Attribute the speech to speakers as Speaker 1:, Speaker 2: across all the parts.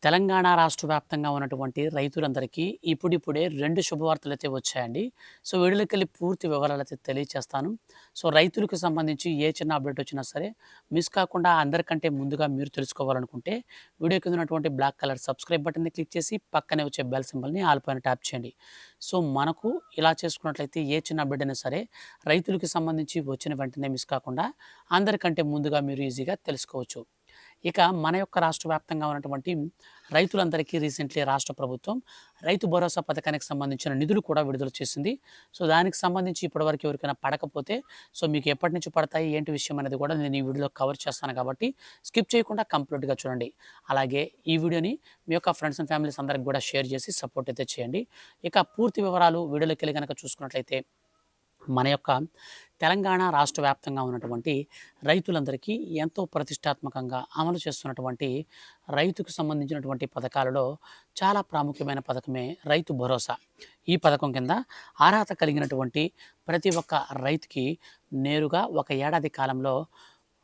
Speaker 1: తెలంగాణ రాష్ట్ర వ్యాప్తంగా ఉన్నటువంటి రైతులందరికీ ఇప్పుడిప్పుడే 2 శుభవార్తలైతే వచ్చాయండి. సో, వీడియోలోకెళ్ళి పూర్తి వివరాలైతే తెలియచేస్తాను. సో, రైతులకు సంబంధించి ఏ చిన్న అప్డేట్ వచ్చినా సరే మిస్ కాకుండా అందరికంటే ముందుగా మీరు తెలుసుకోవాలనుకుంటే వీడియో కింద ఉన్నటువంటి బ్లాక్ కలర్ సబ్స్క్రైబ్ బటన్‌ని క్లిక్ చేసి పక్కనే వచ్చే బెల్ సింబల్‌ని ఆల్ పైన ట్యాప్ చేయండి. సో, మనకు ఇలా చేసుకున్నట్లయితే ఏ చిన్న అప్డేట్ అయినా సరే రైతులకి సంబంధించి వచ్చిన వెంటనే మిస్ కాకుండా అందరికంటే ముందుగా మీరు ఈజీగా తెలుసుకోవచ్చు. ఇక మన యొక్క రాష్ట్ర వ్యాప్తంగా ఉన్నటువంటి రైతులందరికీ రీసెంట్లీ రాష్ట్ర ప్రభుత్వం రైతు భరోసా పథకానికి సంబంధించిన నిధులు కూడా విడుదల చేసింది. సో, దానికి సంబంధించి ఇప్పటివరకు ఎవరికైనా పడకపోతే మీకు ఎప్పటి నుంచి పడతాయి, ఏంటి విషయం అనేది కూడా నేను ఈ వీడియోలో కవర్ చేస్తాను కాబట్టి స్కిప్ చేయకుండా కంప్లీట్‌గా చూడండి. అలాగే ఈ వీడియోని మీ యొక్క ఫ్రెండ్స్ అండ్ ఫ్యామిలీస్ అందరికి కూడా షేర్ చేసి సపోర్ట్ అయితే చేయండి. ఇక పూర్తి వివరాలు వీడియోలోకెళ్ళి గనక చూసుకున్నట్లయితే మన యొక్క తెలంగాణ రాష్ట్ర వ్యాప్తంగా ఉన్నటువంటి రైతులందరికీ ఎంతో ప్రతిష్టాత్మకంగా అమలు చేస్తున్నటువంటి రైతుకు సంబంధించినటువంటి పథకాలలో చాలా ప్రాముఖ్యమైన పథకమే రైతు భరోసా. ఈ పథకం కింద అర్హత కలిగినటువంటి ప్రతి ఒక్క రైతుకి నేరుగా ఒక ఏడాది కాలంలో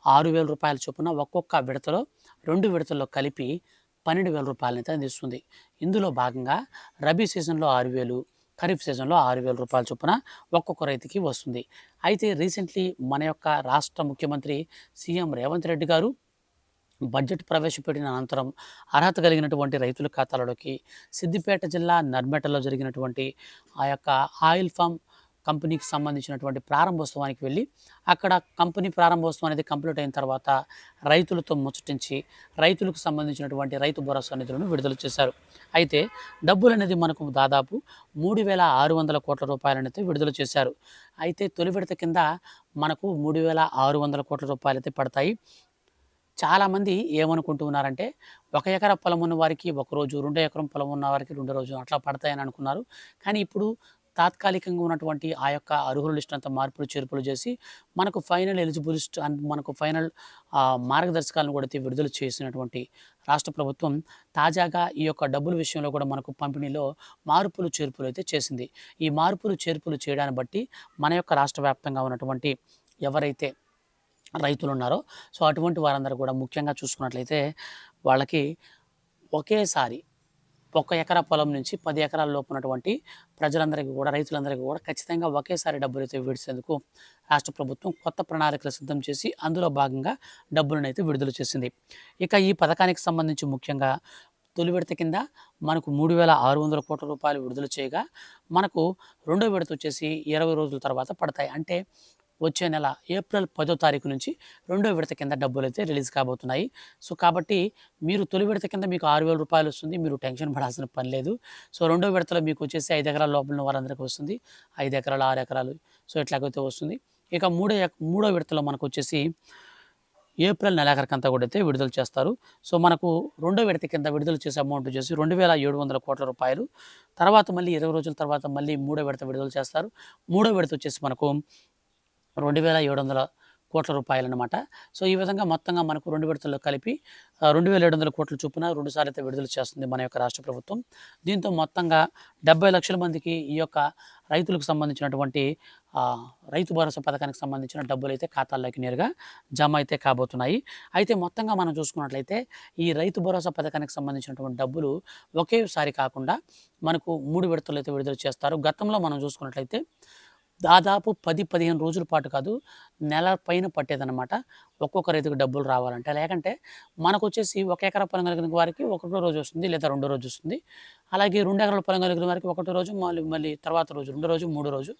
Speaker 1: రూ. 6,000 చొప్పున ఒక్కొక్క విడతలో 2 విడతల్లో కలిపి రూ. 12,000 అందిస్తుంది. ఇందులో భాగంగా రబీ సీజన్లో 6,000, ఖరీఫ్ సీజన్లో రూ. 6,000 చొప్పున ఒక్కొక్క రైతుకి వస్తుంది. అయితే రీసెంట్లీ మన యొక్క రాష్ట్ర ముఖ్యమంత్రి సీఎం రేవంత్ రెడ్డి గారు బడ్జెట్ ప్రవేశపెట్టిన అనంతరం అర్హత కలిగినటువంటి రైతుల ఖాతాలలోకి సిద్దిపేట జిల్లా నర్మెటలో జరిగినటువంటి ఆ యొక్క ఆయిల్ ఫామ్ కంపెనీకి సంబంధించినటువంటి ప్రారంభోత్సవానికి వెళ్ళి అక్కడ కంపెనీ ప్రారంభోత్సవం అనేది కంప్లీట్ అయిన తర్వాత రైతులతో ముచ్చటించి రైతులకు సంబంధించినటువంటి రైతు భరోసా నిధులను విడుదల చేశారు. అయితే డబ్బులు అనేది మనకు దాదాపు 3,600 కోట్ల రూపాయలనైతే విడుదల చేశారు. అయితే తొలి విడత కింద మనకు 3,600 కోట్ల రూపాయలైతే పడతాయి. చాలామంది ఏమనుకుంటూ ఉన్నారంటే, 1 ఎకరా పొలం ఉన్న వారికి ఒక రోజు, 2 ఎకరం పొలం ఉన్న వారికి 2 రోజు అట్లా పడతాయని అనుకున్నారు. కానీ ఇప్పుడు తాత్కాలికంగా ఉన్నటువంటి ఆ యొక్క అర్హుల లిస్ట్ అంతా మార్పులు, చేర్పులు చేసి మనకు ఫైనల్ ఎలిజిబుల్ లిస్ట్ అండ్ మనకు ఫైనల్ మార్గదర్శకాలను కూడా విడుదల చేసినటువంటి రాష్ట్ర ప్రభుత్వం తాజాగా ఈ యొక్క డబ్బుల విషయంలో కూడా మనకు పంపిణీలో మార్పులు, చేర్పులు అయితే చేసింది. ఈ మార్పులు, చేర్పులు చేయడాన్ని బట్టి మన యొక్క రాష్ట్ర వ్యాప్తంగా ఉన్నటువంటి ఎవరైతే రైతులున్నారో సో, అటువంటి వారందరూ కూడా ముఖ్యంగా చూసుకున్నట్లయితే వాళ్ళకి ఒకేసారి 1 ఎకరా పొలం నుంచి 10 ఎకరాల లోపు ఉన్నటువంటి ప్రజలందరికీ కూడా రైతులందరికీ కూడా ఖచ్చితంగా ఒకేసారి డబ్బులైతే విడిచేందుకు రాష్ట్ర ప్రభుత్వం కొత్త ప్రణాళికలు సిద్ధం చేసి అందులో భాగంగా డబ్బులనైతే విడుదల చేసింది. ఇక ఈ పథకానికి సంబంధించి ముఖ్యంగా తొలి విడత కింద మనకు 3,600 కోట్ల రూపాయలు విడుదల చేయగా మనకు రెండో విడత వచ్చేసి 20 రోజుల తర్వాత పడతాయి. అంటే వచ్చే నెల ఏప్రిల్ 10వ తారీఖు నుంచి రెండో విడత కింద డబ్బులైతే రిలీజ్ కాబోతున్నాయి. సో, కాబట్టి మీరు తొలి విడత కింద మీకు రూ. 6,000 వస్తుంది. మీరు టెన్షన్ పడాల్సిన పని లేదు. సో, రెండో విడతలో మీకు వచ్చేసి 5 ఎకరాల లోపల ఉన్న వారందరికీ వస్తుంది. 5 ఎకరాలు, 6 ఎకరాలు సో, ఇట్లాగైతే వస్తుంది. ఇక మూడో విడతలో మనకొచ్చేసి ఏప్రిల్ నెలాఖరికంతా కూడా అయితే విడుదల చేస్తారు. సో, మనకు రెండో విడత కింద విడుదల చేసే అమౌంట్ వచ్చేసి 2,700 కోట్ల రూపాయలు. తర్వాత మళ్ళీ 20 రోజుల తర్వాత మళ్ళీ మూడో విడత విడుదల చేస్తారు. మూడో విడత వచ్చేసి మనకు 2,700 కోట్ల రూపాయలనమాట. సో, ఈ విధంగా మొత్తంగా మనకు 2 విడతల్లో కలిపి 2,700 కోట్ల చొప్పున 2 సార్లు అయితే విడుదల చేస్తుంది మన యొక్క రాష్ట్ర ప్రభుత్వం. దీంతో మొత్తంగా 70 లక్షల మందికి ఈ యొక్క రైతులకు సంబంధించినటువంటి రైతు భరోసా పథకానికి సంబంధించిన డబ్బులైతే ఖాతాల్లోకి నేరుగా జమ అయితే కాబోతున్నాయి. అయితే మొత్తంగా మనం చూసుకున్నట్లయితే ఈ రైతు భరోసా పథకానికి సంబంధించినటువంటి డబ్బులు ఒకేసారి కాకుండా మనకు 3 విడతల్లో అయితే విడుదల చేస్తారు. గతంలో మనం చూసుకున్నట్లయితే దాదాపు 10, 15 రోజుల పాటు కాదు, నెల పైన పట్టేదనమాట ఒక్కొక్క రైతుకు డబ్బులు రావాలంటే. లేకంటే మనకొచ్చేసి 1 ఎకరా పొలం కలిగిన వారికి ఒకటో రోజు వస్తుంది, లేదా రెండో రోజు వస్తుంది. అలాగే 2 ఎకరాల పొలం కలిగిన వారికి ఒకటో రోజు, మళ్ళీ తర్వాత రోజు, రెండో రోజు, మూడో రోజు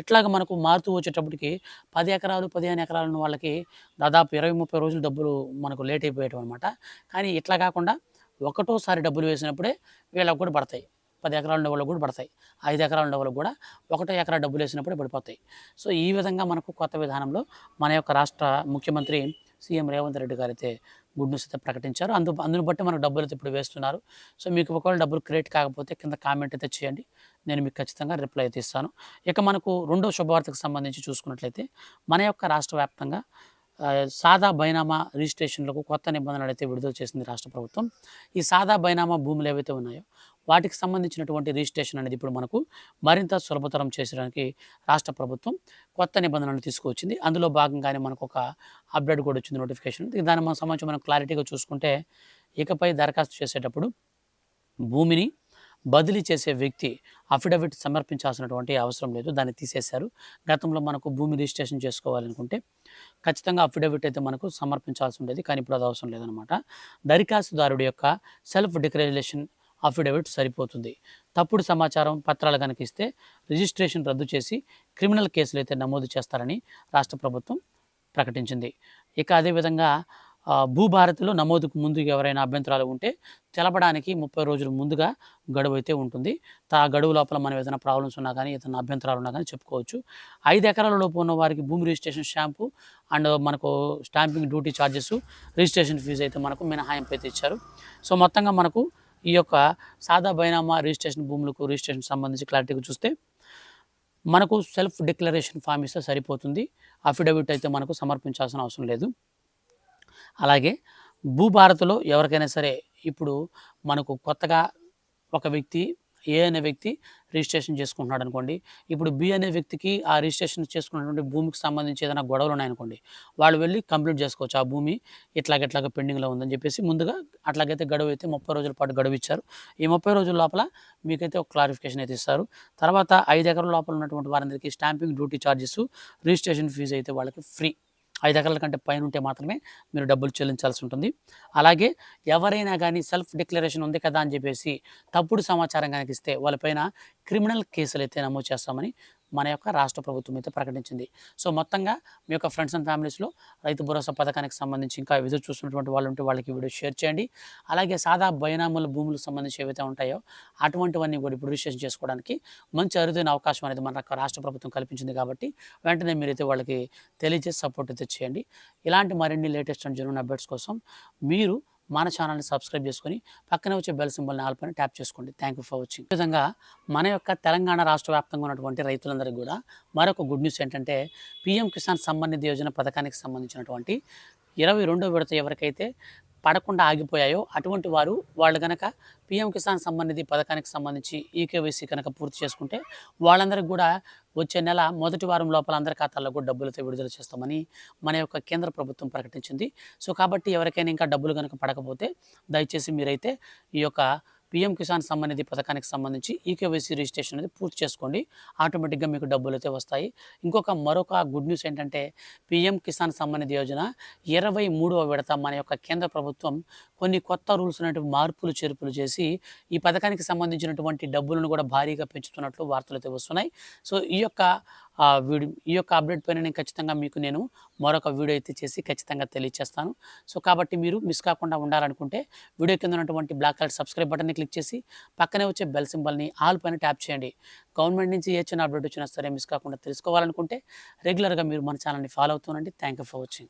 Speaker 1: ఇట్లాగ మనకు మారుతూ వచ్చేటప్పటికి 10 ఎకరాలు, 15 ఎకరాలు ఉన్న వాళ్ళకి దాదాపు 20, 30 రోజులు డబ్బులు మనకు లేట్ అయిపోయేటివి అనమాట. కానీ ఇట్లా కాకుండా ఒకటోసారి డబ్బులు వేసినప్పుడే వీళ్ళకి కూడా పడతాయి. 10 ఎకరాలు ఉండే వాళ్ళకి కూడా పడతాయి. 5 ఎకరాలు ఉండే వాళ్ళకి కూడా ఒకటో ఎకరా డబ్బులు వేసినప్పుడే పడిపోతాయి. సో, ఈ విధంగా మనకు కొత్త విధానంలో మన యొక్క రాష్ట్ర ముఖ్యమంత్రి సీఎం రేవంత్ రెడ్డి గారైతే గుడ్ న్యూస్ అయితే ప్రకటించారు. అందును బట్టి మనకు డబ్బులు అయితే ఇప్పుడు వేస్తున్నారు. సో, మీకు ఒకవేళ డబ్బులు క్రెడిట్ కాకపోతే కింద కామెంట్ అయితే చేయండి. నేను మీకు ఖచ్చితంగా రిప్లై అయితే ఇస్తాను. ఇక మనకు రెండో శుభవార్తకు సంబంధించి చూసుకున్నట్లయితే మన యొక్క రాష్ట్ర వ్యాప్తంగా సాదా బైనామా రిజిస్ట్రేషన్లకు కొత్త నిబంధనలు అయితే విడుదల చేసింది రాష్ట్ర ప్రభుత్వం. ఈ సాదా బైనామా భూములు ఏవైతే ఉన్నాయో వాటికి సంబంధించినటువంటి రిజిస్ట్రేషన్ అనేది ఇప్పుడు మనకు మరింత సులభతరం చేసడానికి రాష్ట్ర ప్రభుత్వం కొత్త నిబంధనలు తీసుకువచ్చింది. అందులో భాగంగానే మనకు ఒక అప్డేట్ కూడా వచ్చింది, నోటిఫికేషన్. దానికి సంబంధించి మనం క్లారిటీగా చూసుకుంటే ఇకపై దరఖాస్తు చేసేటప్పుడు భూమిని బదిలీ చేసే వ్యక్తి అఫిడవిట్ సమర్పించాల్సినటువంటి అవసరం లేదు. దాన్ని తీసేశారు. గతంలో మనకు భూమి రిజిస్ట్రేషన్ చేసుకోవాలనుకుంటే ఖచ్చితంగా అఫిడవిట్ అయితే మనకు సమర్పించాల్సి ఉండేది. కానీ ఇప్పుడు అది అవసరం లేదనమాట. దరఖాస్తుదారుడి యొక్క సెల్ఫ్ డిక్లరేషన్ అఫిడవిట్ సరిపోతుంది. తప్పుడు సమాచారం, పత్రాలు కనుక ఇస్తే రిజిస్ట్రేషన్ రద్దు చేసి క్రిమినల్ కేసులు అయితే నమోదు చేస్తారని రాష్ట్ర ప్రభుత్వం ప్రకటించింది. ఇక అదేవిధంగా భూభారతిలో నమోదుకు ముందు ఎవరైనా అభ్యంతరాలు ఉంటే తెలపడానికి 30 రోజుల ముందుగా గడువు అయితే ఉంటుంది. ఆ గడువు లోపల మనం ఏదైనా ప్రాబ్లమ్స్ ఉన్నా కానీ, ఏదైనా అభ్యంతరాలు ఉన్నా కానీ చెప్పుకోవచ్చు. 5 ఎకరాల లోపు ఉన్న వారికి భూమి రిజిస్ట్రేషన్ స్టాంపు అండ్ మనకు stamping duty charges, registration fees అయితే మనకు మినహాయింపు అయితే ఇచ్చారు. సో మొత్తంగా మనకు ఈ యొక్క సాదా బైనామా రిజిస్ట్రేషన్ భూములకు రిజిస్ట్రేషన్ సంబంధించి క్లారిటీగా చూస్తే మనకు సెల్ఫ్ డిక్లరేషన్ ఫామ్ ఇస్తే సరిపోతుంది. అఫిడవిట్ అయితే మనకు సమర్పించాల్సిన అవసరం లేదు. అలాగే భూభారతిలో ఎవరికైనా సరే ఇప్పుడు మనకు కొత్తగా ఒక వ్యక్తి ఏ అనే వ్యక్తి రిజిస్ట్రేషన్ చేసుకుంటున్నాడు అనుకోండి. ఇప్పుడు బి అనే వ్యక్తికి ఆ రిజిస్ట్రేషన్ చేసుకున్నటువంటి భూమికి సంబంధించి ఏదైనా గొడవలు ఉన్నాయనుకోండి, వాళ్ళు వెళ్ళి కంప్లీట్ చేసుకోవచ్చు. ఆ భూమి ఇట్లాగ పెండింగ్లో ఉందని చెప్పేసి ముందుగా అట్లాగైతే గడువు అయితే 30 రోజుల పాటు గడువు ఇచ్చారు. ఈ 30 రోజుల లోపల మీకైతే ఒక క్లారిఫికేషన్ అయితే ఇస్తారు. తర్వాత 5 ఎకరాల లోపల ఉన్నటువంటి వారందరికీ stamping duty charges, registration fees అయితే వాళ్ళకి ఫ్రీ. 5 ఎకరాల కంటే పైన ఉంటే మాత్రమే మీరు డబ్బులు చెల్లించాల్సి ఉంటుంది. అలాగే ఎవరైనా కానీ సెల్ఫ్ డిక్లరేషన్ ఉంది కదా అని చెప్పేసి తప్పుడు సమాచారం కనుక ఇస్తే వాళ్ళపైన క్రిమినల్ కేసులు అయితే నమోదు చేస్తామని మన యొక్క రాష్ట్ర ప్రభుత్వం అయితే ప్రకటించింది. సో మొత్తంగా మీ యొక్క ఫ్రెండ్స్ అండ్ ఫ్యామిలీస్లో రైతు భరోసా పథకానికి సంబంధించి ఇంకా ఎదురు చూస్తున్నటువంటి వాళ్ళు ఉంటే వాళ్ళకి వీడియో షేర్ చేయండి. అలాగే సాదా బైనాముల భూములకు సంబంధించి ఏవైతే ఉంటాయో అటువంటివన్నీ కూడా ఇప్పుడు రిజిస్ట్రేషన్ చేసుకోవడానికి మంచి అరుదైన అవకాశం అనేది మన రాష్ట్ర ప్రభుత్వం కల్పించింది. కాబట్టి వెంటనే మీరైతే వాళ్ళకి తెలియజేసి సపోర్ట్ అయితే చేయండి. ఇలాంటి మరిన్ని లేటెస్ట్ అండ్ జెన్యూన్ అప్డేట్స్ కోసం మీరు మన ఛానల్ని సబ్స్క్రైబ్ చేసుకొని పక్కనే వచ్చే బెల్ సింబల్ని ఆల్ పైన ట్యాప్ చేసుకోండి. Thank you for watching. ఈ విధంగా మన యొక్క తెలంగాణ రాష్ట్ర వ్యాప్తంగా ఉన్నటువంటి రైతులందరికీ కూడా మరొక గుడ్ న్యూస్ ఏంటంటే పీఎం కిసాన్ సమ్మాన్ నిధి యోజన పథకానికి సంబంధించినటువంటి 22వ విడత ఎవరికైతే పడకుండా ఆగిపోయాయో అటువంటి వాళ్ళు కనుక పీఎం కిసాన్ సమ్మాన్ నిధి పథకానికి సంబంధించి ఈకేవైసీ కనుక పూర్తి చేసుకుంటే వాళ్ళందరికీ కూడా వచ్చే నెల మొదటి వారం లోపల అందరి ఖాతాల్లో కూడా డబ్బులతో విడుదల చేస్తామని మన యొక్క కేంద్ర ప్రభుత్వం ప్రకటించింది. సో కాబట్టి ఎవరికైనా ఇంకా డబ్బులు కనుక పడకపోతే దయచేసి మీరైతే ఈ యొక్క పీఎం కిసాన్ సమ్మాన్ నిధి పథకానికి సంబంధించి ఈకేవైసీ రిజిస్ట్రేషన్ అనేది పూర్తి చేసుకోండి. ఆటోమేటిక్గా మీకు డబ్బులు అయితే వస్తాయి. మరొక గుడ్ న్యూస్ ఏంటంటే పీఎం కిసాన్ సమ్మాన్ నిధి యోజన 23వ విడత మన యొక్క కేంద్ర ప్రభుత్వం కొన్ని కొత్త రూల్స్ అనేటువంటి మార్పులు చేర్పులు చేసి ఈ పథకానికి సంబంధించినటువంటి డబ్బులను కూడా భారీగా పెంచుతున్నట్లు వార్తలు అయితే వస్తున్నాయి. సో ఈ యొక్క అప్డేట్ పైన నేను ఖచ్చితంగా మీకు మరొక వీడియో అయితే చేసి ఖచ్చితంగా తెలియజేస్తాను. సో కాబట్టి మీరు మిస్ కాకుండా ఉండాలనుకుంటే వీడియో కింద ఉన్నటువంటి బ్లాక్ కలర్ సబ్స్క్రైబ్ బటన్ని క్లిక్ చేసి పక్కనే వచ్చే బెల్ సింబల్ని ఆల్ పైన ట్యాప్ చేయండి. గవర్నమెంట్ నుంచి ఏ చిన్న అప్డేట్ వచ్చినా సరే మిస్ కాకుండా తెలుసుకోవాలనుకుంటే రెగ్యులర్గా మీరు మన ఛానల్ని ఫాలో అవుతుండండి. Thank you for watching.